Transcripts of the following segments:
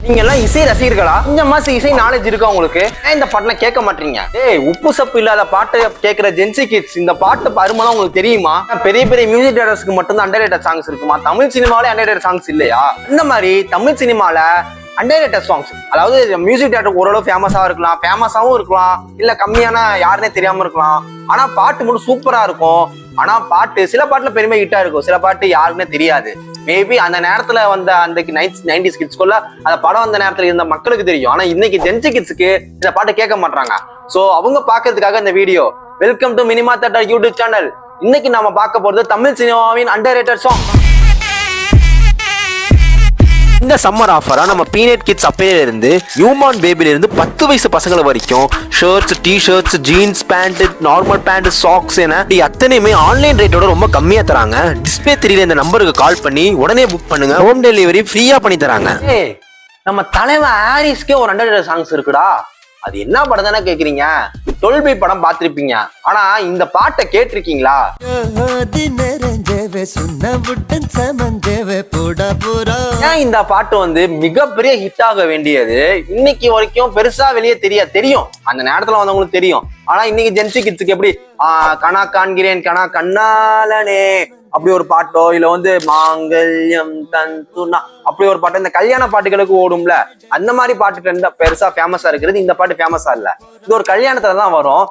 நீங்க எல்லாம் இசை ரசிகர்களா? கொஞ்சம் மாசம் இசை நாலேஜ் இருக்கா உங்களுக்கு? இந்த பாட்டுல கேட்க மாட்டீங்க. உப்பு சப்பு இல்லாத பாட்டு கேட்கிற ஜென்சி கிட்ஸ் இந்த பாட்டு அருமைலாம் உங்களுக்கு தெரியுமா? பெரிய பெரிய மியூசிக் டைரக்டர்ஸ்க்கு மட்டும் தான் அண்டர்ரேட்டட் சாங்ஸ் இருக்குமா? தமிழ் சினிமாவிலே அண்டர்ரேட்டட் சாங்ஸ் இல்லையா? இந்த மாதிரி தமிழ் சினிமால அண்டர்ரேட்டட் சாங்ஸ், அதாவது மியூசிக் டைரக்டர் ஓரளவு ஃபேமஸாவும் இருக்கலாம், இல்ல கம்மியான யாருன்னே தெரியாம இருக்கலாம். ஆனா பாட்டு மட்டும் சூப்பரா இருக்கும். ஆனா பாட்டு சில பாட்டுல பெருமை ஹிட்டா இருக்கும், சில பாட்டு யாருக்குன்னே தெரியாது. மேபி அந்த நேரத்துல வந்த அந்த 90s கிட்ஸ்குள்ள அந்த படம் வந்த நேரத்துல இருந்த மக்களுக்கு தெரியும். ஆனா இன்னைக்கு ஜென்சி கிட்ஸுக்கு இந்த பாட்டு கேட்க மாட்டாங்க. சோ அவங்க பாக்குறதுக்காக இந்த video. Welcome to minima theatre YouTube channel. இன்னைக்கு நாம பார்க்க போறது தமிழ் சினிமாவின் அண்டர்ரேட்டட் சாங். இந்த சம்மர் ஆஃபரா நம்ம பீனட் கிட்ஸ் அப்பையில இருந்து நியூமார்ன் பேபில இருந்து 10 வயசு பசங்களை வரைக்கும் shirts, T shirts, jeans pant, normal pant, socks என அத்தனையுமே ஆன்லைன் ரேட்டோட ரொம்ப கம்மியா தராங்க. டிஸ்பிளே தெரியல இந்த நம்பருக்கு கால் பண்ணி உடனே புக் பண்ணுங்க. ஹோம் டெலிவரி ஃப்ரீயா பண்ணி தராங்க. நம்ம தலைவன் ஹாரிஸ்க்கே ஒரு அண்டர்ரேட்டட் சாங்ஸ் இருக்குடா. அது என்ன படம் தானே கேக்குறீங்க? 12B படம் பார்த்திருப்பீங்க. ஆனா இந்த பாட்டை கேட்டிருக்கீங்களா? ஏன் இந்த பாட்டு வந்து மிகப்பெரிய ஹிட் ஆக வேண்டியது இன்னைக்கு வரைக்கும் பெருசா வெளியே தெரியும். அந்த நேரத்துல வந்தவங்களுக்கு தெரியும். ஆனா இன்னைக்கு ஜென்சி கிட்ஸுக்கு எப்படி கனா காண்கிறேன் கனா கண்ணாலனே அப்படி ஒரு பாட்டோ, இல்ல வந்து மாங்கல்யம் தந்துனா அப்படி ஒரு பாட்டு, இந்த கல்யாண பாட்டுகளுக்கு ஓடும்ல, அந்த மாதிரி பாட்டு பெருசா ஃபேமஸா இருக்கிறது. இந்த பாட்டு ஃபேமஸா இல்ல, இது ஒரு கல்யாணத்துலதான் வரும்.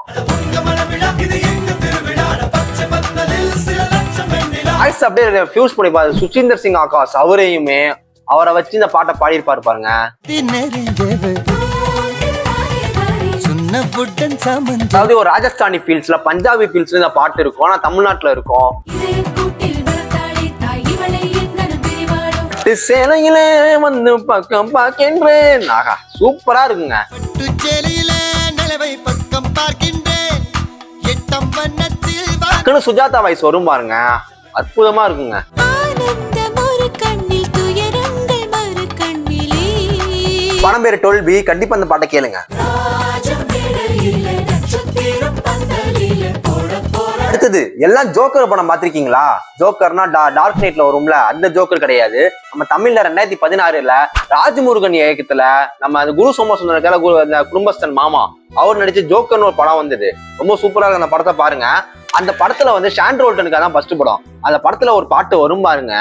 வாய்ஸ் அப்படியே ஃபியூஸ் பண்ணி பாரு. சுசீந்தர் சிங் ஆகாஷ் அவரை வச்சு இந்த பாட்டை பாடியிருப்பாரு பாருங்க. அதாவது ஒரு ராஜஸ்தானி ஃபீல்ஸ்ல, பஞ்சாபி ஃபீல்ஸ்ல இந்த பாட்டு இருக்கும். ஆனா தமிழ்நாட்டுல இருக்கும். சேலையிலே வந்து பக்கம் பார்க்கின்றேன். ஆகா சூப்பரா இருக்குங்க. சுஜாதா வாய்ஸ் வரும் பாருங்க, அற்புதமா இருக்குங்க. படம் பேரு 12B. கண்டிப்பா அந்த பாட்டை கேளுங்க. அடுத்தது எல்லாம் ஜோக்கர் படம் பாத்திருக்கீங்களா? ஜோக்கர்னா டார்க் நைட்ல வரும்ல, அந்த ஜோக்கர் கிடையாது. நம்ம தமிழ்ல 2016 ராஜமுருகன் இயக்கத்துல நம்ம அந்த குரு சோமசுந்தர குடும்பஸ்தன் மாமா அவர் நடிச்ச ஜோக்கர்னு ஒரு படம் வந்தது. ரொம்ப சூப்பரா இருக்கு. அந்த படத்தை பாருங்க. அந்த படத்துல வந்து ஷாண்ட்ரோல்டனுக்கு தான் ஃபர்ஸ்ட் படம். அந்த படத்துல ஒரு பாட்டு வரும் பாருங்க.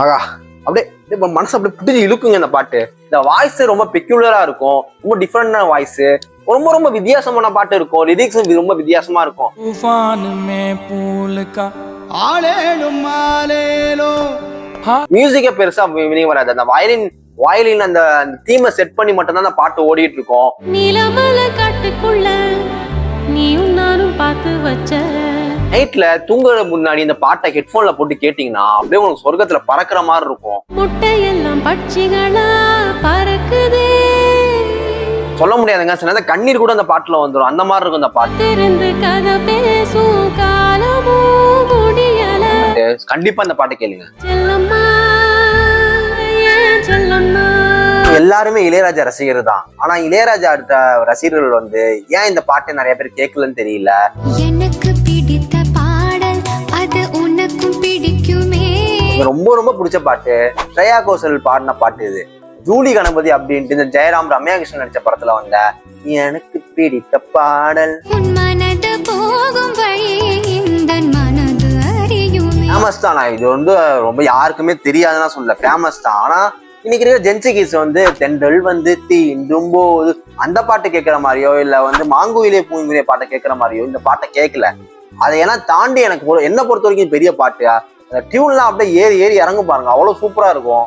ஆகா அப்படியே மனசு அப்படியே பிடிச்சி இழுக்குங்க இந்த பாட்டு. இந்த வாய்ஸ் ரொம்ப பெக்யூலரா இருக்கும், ரொம்ப டிஃப்ரெண்டான வாய்ஸ், ரொம்ப ரொம்ப வித்தியாசமான பாட்டு இருக்கும். லிரிக்ஸ் ரொம்ப வித்தியாசமா இருக்கும். மியூசிக்கே பெருசா வெளியே வராது. அந்த வயலின் அந்த தீமை செட் பண்ணி மட்டும் தான் அந்த பாட்டு ஓடிட்டு இருக்கும். நைட்ல தூங்குற முன்னாடி இந்த பாட்டை ஹெட்போன்ல போட்டு கேட்டீங்கன்னா அப்படியே உங்களுக்கு சொர்க்கத்துல பறக்கிற மாதிரி இருக்கும். சொல்ல முடியாதுங்க, சில கண்ணீர் கூட அந்த பாட்டுல வந்துடும். அந்த மாதிரி இருக்கும் இந்த பாட்டு. கண்டிப்பா இந்த பாட்டை கேளுங்க. எல்லாருமே இளையராஜா ரசிகர் தான். ஆனா இளையராஜா ரசிகர்கள் வந்து ஏன் இந்த பாட்டை நிறைய பேர் கேட்கலன்னு தெரியல. எனக்கு பிடித்த பாடல் அது உனக்கும் பிடிக்குமே. ரொம்ப ரொம்ப பிடிச்ச பாட்டு ஸ்ரேயா கோஷல் பாடின பாட்டு இது. ஜூலி கணபதி அப்படின்ட்டு இந்த ஜெயராம் ரம்யா கிருஷ்ணன் நடிச்ச படத்துல வந்த எனக்கு பிடித்த பாடல். ஃபேமஸ் தான். இது வந்து ரொம்ப யாருக்குமே தெரியாதுன்னா சொல்ல, ஃபேமஸ் தான். ஆனா இன்னைக்கு இருக்கிற ஜென்சி கிட்ஸ் வந்து தென்றல் வந்து தீண்டும் போது அந்த பாட்டு கேட்கிற மாதிரியோ, இல்ல வந்து மாங்குயிலே பூங்குயிலே பாட்டை கேட்கிற மாதிரியோ இந்த பாட்டை கேட்கல. அதை ஏன்னா தாண்டி எனக்கு என்ன பொறுத்த வரைக்கும் பெரிய பாட்டு அந்த டியூன்லாம் அப்படியே ஏறி ஏறி இறங்கு பாருங்க, அவ்வளவு சூப்பரா இருக்கும்.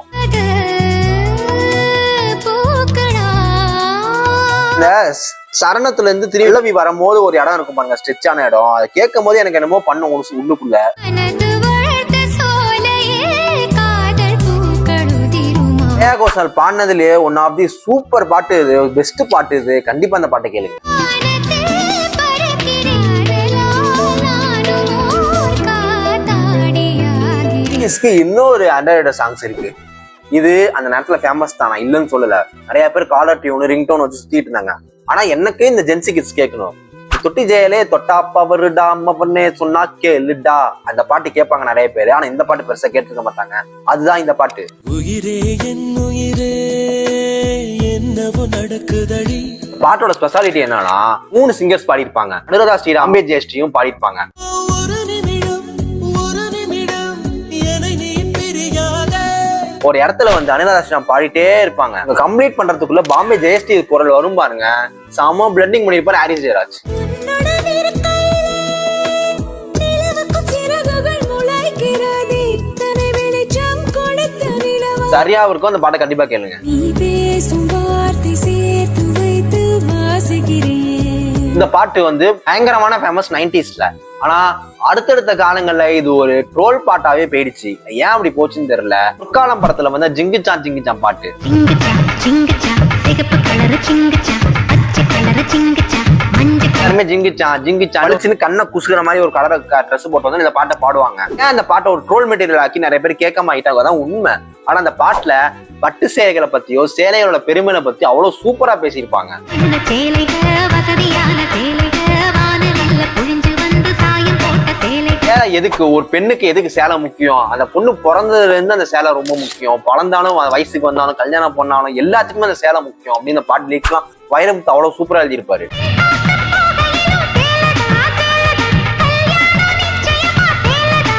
இந்த சரணத்துல இருந்து திருவிழவி வரும்போது ஒரு இடம் இருக்கும் பாருங்க, ஸ்ட்ரெச்சான இடம். அதை கேட்கும் போது எனக்கு என்னமோ பண்ணும் உள்ளுக்குள்ள. ஸ்ரேயா கோஷல் பாடினதுலயே ஒன் ஆஃப் தி சூப்பர் பாட்டு இது, பெஸ்ட் பாட்டு இது. கண்டிப்பா அந்த பாட்டை கேளுங்க. இன்னொரு அண்டர்ரேட்டட் சாங்ஸ் இருக்கு. இது அந்த நேரத்துல ஃபேமஸ் தானா இல்லைன்னு சொல்லல. நிறைய பேர் காலர் டியூன் ரிங்டோன் வச்சு சுத்திட்டு இருந்தாங்க. ஆனா எனக்கு இந்த ஜென்சி கிட்ஸ் கேட்கணும். தொட்டி ஜெயலே தொட்டா பவருடா அம்மா பண்ணே சொன்னா கேளுடா அந்த பாட்டு கேட்பாங்க நிறைய பேரு. ஆனா இந்த பாட்டு பெருசா கேட்டுக்க மாட்டாங்க. அதுதான் இந்த பாட்டு. உயிரே என் உயிரே என்னவோ நடக்குதடி. பாட்டோட ஸ்பெஷாலிட்டி என்னன்னா 3 சிங்கர்ஸ் பாடியிருப்பாங்க. அனுராதா ஸ்ரீராம், அம்பே ஜெயஸ்ரீயும் பாடியிருப்பாங்க. ஒரு இடத்துல வந்து அனுராதா ஸ்ரீராம் பாடிட்டே இருப்பாங்க. கம்ப்ளீட் பண்றதுக்குள்ள பாம்பே ஜெயஸ்ரீ குரல் வரும் பாருங்க. செம பிளண்டிங் பண்ணிருப்பாரு ஹாரிஸ் ஜெயராஜ். சரியா இருக்கும். அந்த பாட்டை கண்டிப்பா கேளுங்க. இந்த பாட்டு வந்து பயங்கரமான ஃபேமஸ் 90sல. ஆனா அடுத்தடுத்த காலங்கள்ல இது ஒரு ட்ரோல் பாட்டாவே போயிடுச்சு. ஏன் அப்படி போச்சுன்னு தெரியல. முற்காலம் படத்துல வந்து ஜிங்கிச்சான் ஜிங்கிச்சான் பாட்டு எல்லாருமே ஜிங்கிச்சான் ஜிங்கிச்சான் அடிச்சுன்னு கண்ணை குசுகிற மாதிரி ஒரு கலரை ட்ரெஸ் போட்டு வந்து இந்த பாட்டை பாடுவாங்க. ஏன் அந்த பாட்டை ஒரு ட்ரோல் மெட்டீரியல் ஆக்கி நிறைய பேர் கேட்காம ஆயிட்டாங்க. அதான் உண்மை. ஆனா அந்த பாட்டுல பட்டு சேலைகளை பத்தியோ சேலைகளோட பெருமையை பத்தி அவ்வளவு சூப்பரா பேசியிருப்பாங்க. சேலை எதுக்கு, ஒரு பெண்ணுக்கு எதுக்கு சேலை முக்கியம்? அந்த பொண்ணு பிறந்ததுல இருந்து அந்த சேலை ரொம்ப முக்கியம். பழந்தாலும் வயசுக்கு வந்தாலும் கல்யாணம் பண்ணாலும் எல்லாத்துக்குமே அந்த சேலை முக்கியம் அப்படின்னு அந்த பாட்டு லிரிக்ஸ்லாம் வைரமுத்து அவ்வளவு சூப்பரா எழுதியிருப்பாரு.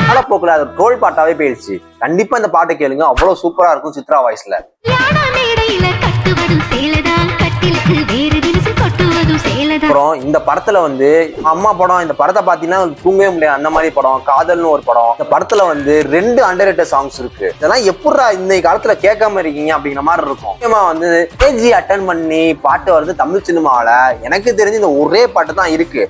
காலப்போக்குல அது ட்ரோல் பாட்டாவே போயிடுச்சு. கண்டிப்பா இந்த பாட்டை கேளுங்க. அவ்வளவு சூப்பரா இருக்கும் சித்ரா வாய்ஸ்ல. அப்புறம் இந்த படத்துல வந்து அம்மா படம், இந்த படத்தை பாத்தீங்கன்னா தூங்கவே முடியாது அந்த மாதிரி படம். காதல்னு ஒரு படம். இந்த படத்துல வந்து 2 அண்டர்ரேட்டட் சாங்ஸ் இருக்கு. இதெல்லாம் எப்படா இந்த காலத்துல கேட்காம இருக்கீங்க அப்படிங்கிற மாதிரி இருக்கும். முக்கியமா வந்து ஏஜி அட்டன் பண்ணி பாட்டு வருது தமிழ் சினிமாவில. எனக்கு தெரிஞ்சு இந்த ஒரே பாட்டு தான் இருக்கு.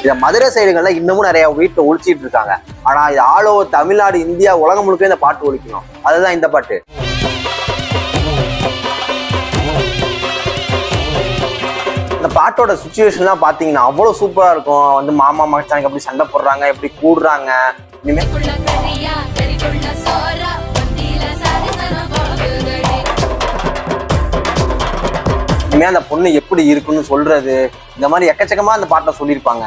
இத மதுரை சைடுகள்ல இன்னமும் நிறைய வீட்டுல ஒழிச்சிட்டு இருக்காங்க. ஆனா இது ஆல் ஓவர் தமிழ்நாடு, இந்தியா, உலகம் முழுக்க இந்த பாட்டு ஒழிக்கணும். அதுதான் இந்த பாட்டு. இந்த பாட்டோட சுச்சுவேஷன்லாம் பாத்தீங்கன்னா அவ்வளவு சூப்பரா இருக்கும். வந்து மாமா மச்சானுக்கு எப்படி சண்டை போடுறாங்க, எப்படி கூடுறாங்க. அந்த பொண்ணு எப்படி இருக்குன்னு சொல்றது, இந்த மாதிரி எக்கச்சக்கமா அந்த பாட்டை சொல்லியிருப்பாங்க.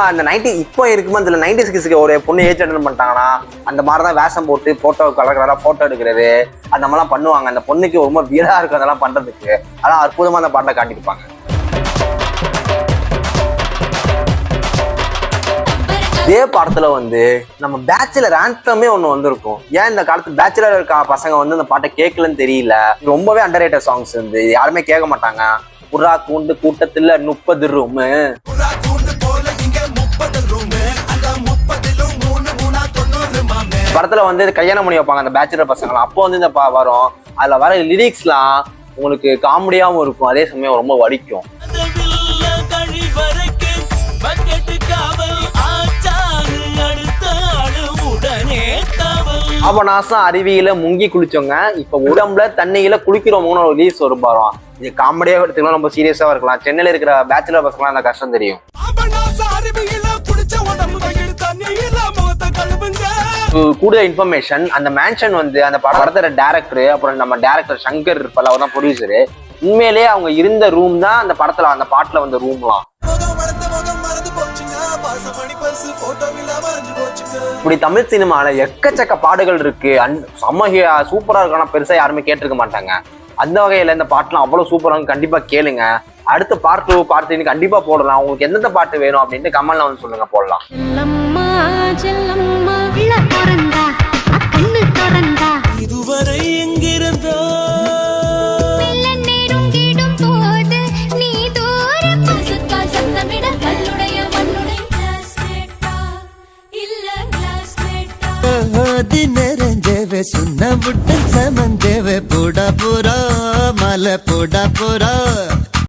அந்த 90 இப்போ இருக்குமா அந்த 90s கிட்ஸ்க்கு ஒரு பொண்ணு ஏஜ் அட்டன் பண்ணிட்டாங்கன்னா அந்த மாதிரிதான் வேஷம் போட்டு போட்டோ கலர் கலரா போட்டோ எடுக்கிறது அந்த மாதிரிலாம் பண்ணுவாங்க. அந்த பொண்ணுக்கு ரொம்ப வீரா இருக்கும் அதெல்லாம் பண்றதுக்கு. அதான் அற்புதமா அந்த பாட்டை காட்டியிருப்பாங்க. இதே படத்துல வந்து நம்ம பேச்சுலர் ஆந்தமே ஒண்ணு வந்திருக்கும். ஏன் இந்த காலத்து பேச்சுலர் இருக்க பசங்க வந்து அந்த பாட்டை கேட்கலன்னு தெரியல. ரொம்பவே அண்டர்ரேட்டட் சாங்ஸ் வந்து யாருமே கேட்க மாட்டாங்க. புறா கூண்டு கூட்டத்துல 30 ரூம் படத்துல வந்து கல்யாணம் பண்ணி வைப்பாங்க அந்த பேச்சுலர் பசங்களாம். அப்போ வந்து இந்த வரும். அதுல வர லிரிக்ஸ்லாம் உங்களுக்கு காமெடியாவும் இருக்கும், அதே சமயம் ரொம்ப வலிக்கும். அவனாசம் அருவியில முங்கி குளிச்சோங்க, இப்ப உடம்புல தண்ணியில குளிக்கிறோமோன்னு ஒரு ரிலீஸ் வரும் பாருவான். இது காமெடியா எடுத்துக்கலாம், ரொம்ப சீரியஸா இருக்கலாம். சென்னையில இருக்கிற பேச்சுலர் பசங்களாம் அந்த கஷ்டம் தெரியும். கூடுதல் இன்ஃபர்மேஷன், அந்த மேன்ஷன் வந்து அந்த படத்தோட டைரக்டர், அப்புறம் நம்ம டைரக்டர் சங்கர் இருப்பல, அவர் தான் ப்ரொடியூசரு. உண்மையிலேயே அவங்க இருந்த ரூம் தான் அந்த படத்துல அந்த பாட்டுல வந்த ரூம்லாம். இப்படி தமிழ் சினிமால எக்கச்சக்க பாடுகள் இருக்கு. சூப்பரா இருக்கு. ஆனா பெருசா யாருமே கேட்டிருக்க மாட்டாங்க. அந்த வகையில இந்த பாட்டுலாம் அவ்வளவு சூப்பரா கேளுங்க. கேளுங்க. அடுத்து பார்ட் 2 பார்ட் 3 கண்டிப்பா போடலாம். உங்களுக்கு எந்தெந்த பாட்டு வேணும் அப்படின்ட்டு கமெண்ட்ல வந்து சொல்லுங்க, போடலாம். இதுவரை எங்கிருந்தோ நிறைஞ்சவே சுண்ண விட்டு சமந்தேவே போடா போறா மலை போடா போறா